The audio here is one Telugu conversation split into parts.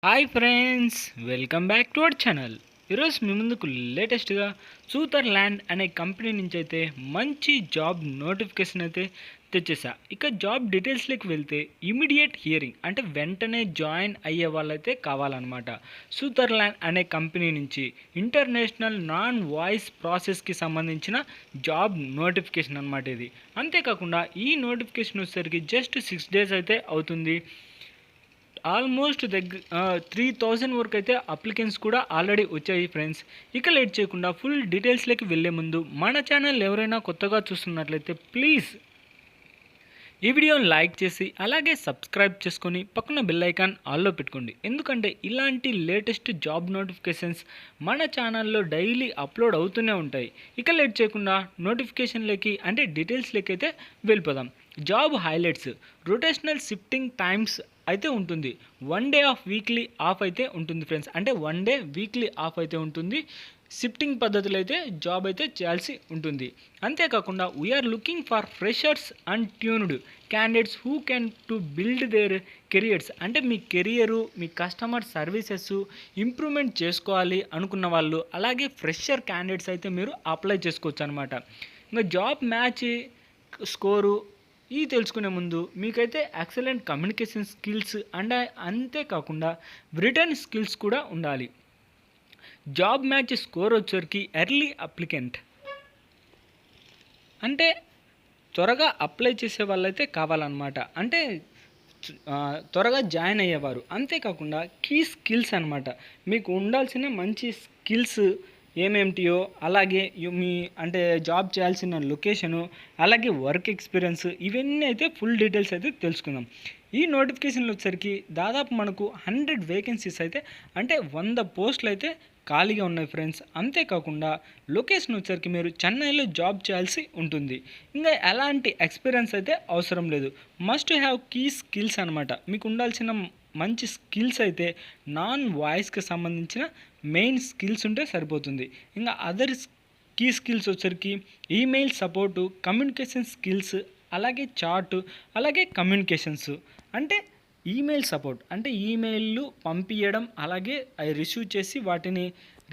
Hi friends, welcome back to our channel. ఈరోజు మీ ముందుకు లేటెస్ట్గా సూతర్ల్యాండ్ అనే కంపెనీ నుంచి అయితే మంచి జాబ్ నోటిఫికేషన్ అయితే తెచ్చేసా. ఇక జాబ్ డీటెయిల్స్లోకి వెళ్తే ఇమీడియట్ హియరింగ్ అంటే వెంటనే జాయిన్ అయ్యే వాళ్ళైతే కావాలన్నమాట. సూతర్ల్యాండ్ అనే కంపెనీ నుంచి ఇంటర్నేషనల్ నాన్ వాయిస్ ప్రాసెస్కి సంబంధించిన జాబ్ నోటిఫికేషన్ అనమాట ఇది. అంతేకాకుండా ఈ నోటిఫికేషన్ వచ్చేసరికి జస్ట్ 6 days అయితే అవుతుంది. ఆల్మోస్ట్ 3000 వరకు అయితే అప్లికెంట్స్ కూడా ఆల్రెడీ వచ్చాయి ఫ్రెండ్స్. ఇక లేట్ చేయకుండా ఫుల్ డీటెయిల్స్లోకి వెళ్ళే ముందు మన ఛానల్ ఎవరైనా కొత్తగా చూస్తున్నట్లయితే ప్లీజ్ ఈ వీడియోని లైక్ చేసి అలాగే సబ్స్క్రైబ్ చేసుకొని పక్కన బెల్ ఐకాన్ ఆల్లో పెట్టుకోండి. ఎందుకంటే ఇలాంటి లేటెస్ట్ జాబ్ నోటిఫికేషన్స్ మన ఛానల్లో డైలీ అప్లోడ్ అవుతూనే ఉంటాయి. ఇక లేట్ చేయకుండా నోటిఫికేషన్లోకి అంటే డీటెయిల్స్లోకి అయితే వెళ్ళిపోదాం. Job highlights: rotational shifting times అయితే ఉంటుంది. 1 day ఆఫ్ వీక్లీ ఆఫ్ అయితే ఉంటుంది ఫ్రెండ్స్. అంటే 1 day వీక్లీ ఆఫ్ అయితే ఉంటుంది. షిఫ్టింగ్ పద్ధతులు అయితే జాబ్ అయితే చేయాల్సి ఉంటుంది. అంతేకాకుండా we're looking for freshers and tuned candidates who can to build their careers. అంటే మీ కెరియరు, మీ కస్టమర్ సర్వీసెస్ ఇంప్రూవ్మెంట్ చేసుకోవాలి అనుకున్న వాళ్ళు, అలాగే ఫ్రెషర్ క్యాండిడేట్స్ అయితే మీరు అప్లై చేసుకోవచ్చు అనమాట. ఇంకా జాబ్ మ్యాచ్ స్కోరు ఇది తెలుసుకునే ముందు మీకైతే ఎక్సలెంట్ కమ్యూనికేషన్ స్కిల్స్ అండ్ అంతేకాకుండా రిటర్న్ స్కిల్స్ కూడా ఉండాలి. జాబ్ మ్యాచ్ స్కోర్ వచ్చేసరికి ఎర్లీ అప్లికెంట్ అంటే త్వరగా అప్లై చేసే వాళ్ళైతే కావాలన్నమాట. అంటే త్వరగా జాయిన్ అయ్యేవారు. అంతేకాకుండా కీ స్కిల్స్ అనమాట. మీకు ఉండాల్సిన మంచి స్కిల్స్ ఏమేమిటియో, అలాగే మీ అంటే జాబ్ చేయాల్సిన లొకేషను, అలాగే వర్క్ ఎక్స్పీరియన్స్, ఇవన్నీ అయితే ఫుల్ డీటెయిల్స్ అయితే తెలుసుకుందాం. ఈ నోటిఫికేషన్లు వచ్చేసరికి దాదాపు మనకు 100 వేకెన్సీస్ అయితే అంటే 100 పోస్టులు అయితే ఖాళీగా ఉన్నాయి ఫ్రెండ్స్. అంతేకాకుండా లొకేషన్ వచ్చేసరికి మీరు చెన్నైలో జాబ్ చేయాల్సి ఉంటుంది. ఇంకా ఎలాంటి ఎక్స్పీరియన్స్ అయితే అవసరం లేదు. మస్ట్ హ్యావ్ కీ స్కిల్స్ అనమాట. మీకు ఉండాల్సిన మంచి స్కిల్స్ అయితే నాన్ వాయిస్కి సంబంధించిన మెయిన్ స్కిల్స్ ఉంటే సరిపోతుంది. ఇంకా అదర్ కీ స్కిల్స్ వచ్చేసరికి ఈమెయిల్ సపోర్టు, కమ్యూనికేషన్ స్కిల్స్, అలాగే చాటు, అలాగే కమ్యూనికేషన్స్. అంటే ఈమెయిల్ సపోర్ట్ అంటే ఈమెయిల్లు పంపించడం, అలాగే అవి రిసీవ్ చేసి వాటిని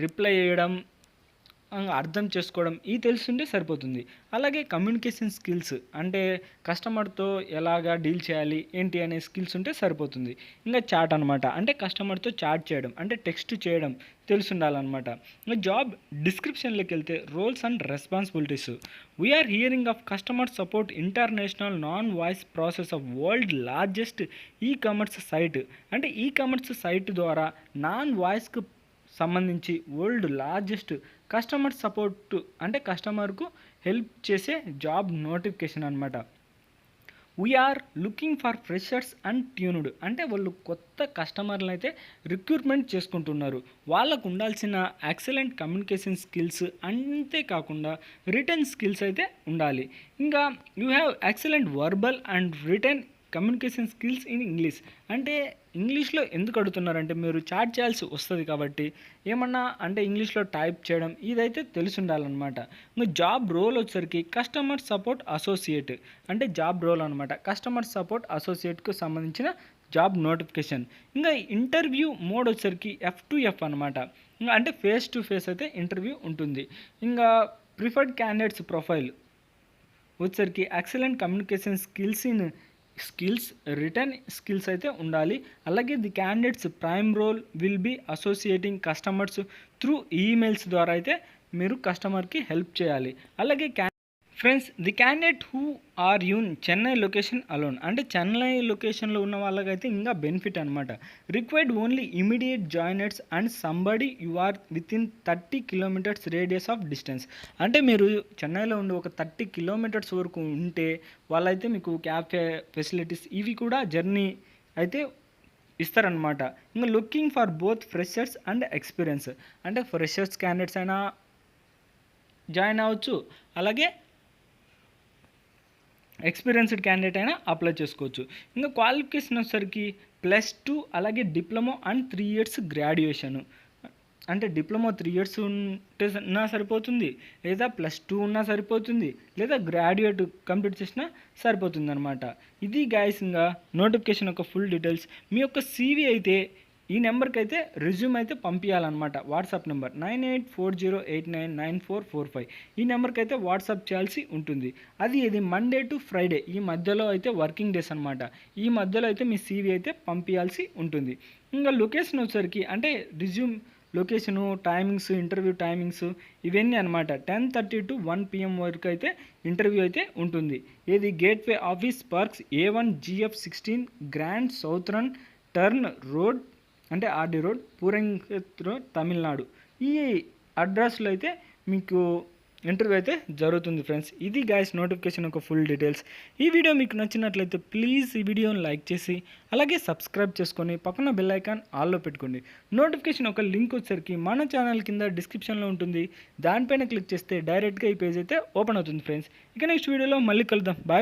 రిప్లై చేయడం, అర్థం చేసుకోవడం, ఇది తెలుసుంటే సరిపోతుంది. అలాగే కమ్యూనికేషన్ స్కిల్స్ అంటే కస్టమర్తో ఎలాగా డీల్ చేయాలి ఏంటి అనే స్కిల్స్ ఉంటే సరిపోతుంది. ఇంకా చాట్ అనమాట. అంటే కస్టమర్తో చాట్ చేయడం అంటే టెక్స్ట్ చేయడం తెలిసి ఉండాలన్నమాట. ఇంకా జాబ్ డిస్క్రిప్షన్లోకి వెళ్తే roles and responsibilities: we're hiring of customer support international non voice process of world largest e commerce site. అంటే ఈ కామర్స్ సైట్ ద్వారా నాన్ వాయిస్కి సంబంధించి వరల్డ్ లార్జెస్ట్ కస్టమర్ సపోర్ట్ అంటే కస్టమర్కు హెల్ప్ చేసే జాబ్ నోటిఫికేషన్ అనమాట. We're looking for freshers and tuned అంటే వాళ్ళు కొత్త కస్టమర్లను అయితే రిక్రూట్మెంట్ చేసుకుంటున్నారు. వాళ్ళకు ఉండాల్సిన ఎక్సలెంట్ కమ్యూనికేషన్ స్కిల్స్, అంతేకాకుండా రిటర్న్ స్కిల్స్ అయితే ఉండాలి. ఇంకా you have excellent verbal and return communication skills in English. అంటే ఇంగ్లీష్లో ఎందుకు అడుగుతున్నారంటే మీరు చాట్ చేయాల్సి వస్తుంది కాబట్టి ఏమన్నా అంటే ఇంగ్లీష్లో టైప్ చేయడం ఇదైతే తెలిసి ఉండాలన్నమాట. ఇంకా జాబ్ రోల్ వచ్చేసరికి కస్టమర్ సపోర్ట్ అసోసియేట్ అంటే జాబ్ రోల్ అనమాట. కస్టమర్ సపోర్ట్ అసోసియేట్కు సంబంధించిన జాబ్ నోటిఫికేషన్. ఇంకా ఇంటర్వ్యూ మోడ్ వచ్చేసరికి F2F అనమాట. ఇంకా అంటే ఫేస్ టు ఫేస్ అయితే ఇంటర్వ్యూ ఉంటుంది. ఇంకా ప్రిఫర్డ్ క్యాండిడేట్స్ ప్రొఫైల్ వచ్చేసరికి excellent communication skills written skills అయితే ఉండాలి. అలాగే the candidates prime role will be associating customers through emails ద్వారా అయితే మీరు కస్టమర్కి హెల్ప్ చేయాలి. అలాగే friends, the candidate who are Yoon Chennai location alone అంటే చెన్నై లొకేషన్లో ఉన్న వాళ్ళకైతే ఇంకా బెనిఫిట్ అనమాట. Required only immediate joiners and somebody you are within 30 kilometers radius of distance. అంటే మీరు చెన్నైలో ఉండి ఒక 30 kilometers వరకు ఉంటే వాళ్ళైతే మీకు క్యాబ్ ఫెసిలిటీస్ ఇవి కూడా జర్నీ అయితే ఇస్తారనమాట. ఇంకా looking for both freshers and experience అంటే ఫ్రెషర్స్ క్యాండిడేట్స్ అయినా జాయిన్ అవ్వచ్చు, అలాగే ఎక్స్పీరియన్స్డ్ క్యాండిడేట్ అయినా అప్లై చేసుకోవచ్చు. ఇంకా క్వాలిఫికేషన్ వచ్చేసరికి +2 అలాగే డిప్లొమా అండ్ 3 years గ్రాడ్యుయేషను. అంటే డిప్లొమా 3 years ఉంటే ఉన్నా సరిపోతుంది, లేదా +2 ఉన్నా సరిపోతుంది, లేదా గ్రాడ్యుయేట్ కంప్లీట్ చేసినా సరిపోతుంది అనమాట. ఇది గైస్ ఇంకా నోటిఫికేషన్ యొక్క ఫుల్ డీటెయిల్స్. మీ యొక్క CV అయితే ఈ నెంబర్కి అయితే రెజ్యూమ్ అయితే పంపించాలన్నమాట. WhatsApp number 9840899445. ఈ నెంబర్కి అయితే వాట్సాప్ చేయాల్సి ఉంటుంది. ఇది మండే టు ఫ్రైడే ఈ మధ్యలో అయితే వర్కింగ్ డేస్ అనమాట. ఈ మధ్యలో అయితే మీ CV అయితే పంపించాల్సి ఉంటుంది. ఇంకా లొకేషన్ వచ్చేసరికి అంటే resume location, timings, interview timings ఇవన్నీ అనమాట. 10:30 to 1 PM వరకు అయితే ఇంటర్వ్యూ అయితే ఉంటుంది. Gateway office parks A1 GF16 grand Southern turn road అంటే RD రోడ్, పూరంగేత్ర, తమిళనాడు. ఈ అడ్రస్లో అయితే మీకు ఇంటర్వ్యూ అయితే జరుగుతుంది ఫ్రెండ్స్. ఇది గైస్ నోటిఫికేషన్ యొక్క ఫుల్ డీటెయిల్స్. ఈ వీడియో మీకు నచ్చినట్లయితే ప్లీజ్ ఈ వీడియోని లైక్ చేసి అలాగే సబ్స్క్రైబ్ చేసుకొని పక్కన బెల్ ఐకాన్ ఆల్లో పెట్టుకోండి. నోటిఫికేషన్ ఒక లింక్ వచ్చేసరికి మన ఛానల్ కింద డిస్క్రిప్షన్లో ఉంటుంది. దానిపైన క్లిక్ చేస్తే డైరెక్ట్గా ఈ పేజ్ అయితే ఓపెన్ అవుతుంది ఫ్రెండ్స్. ఇక నెక్స్ట్ వీడియోలో మళ్ళీ కలుద్దాం. బాయ్.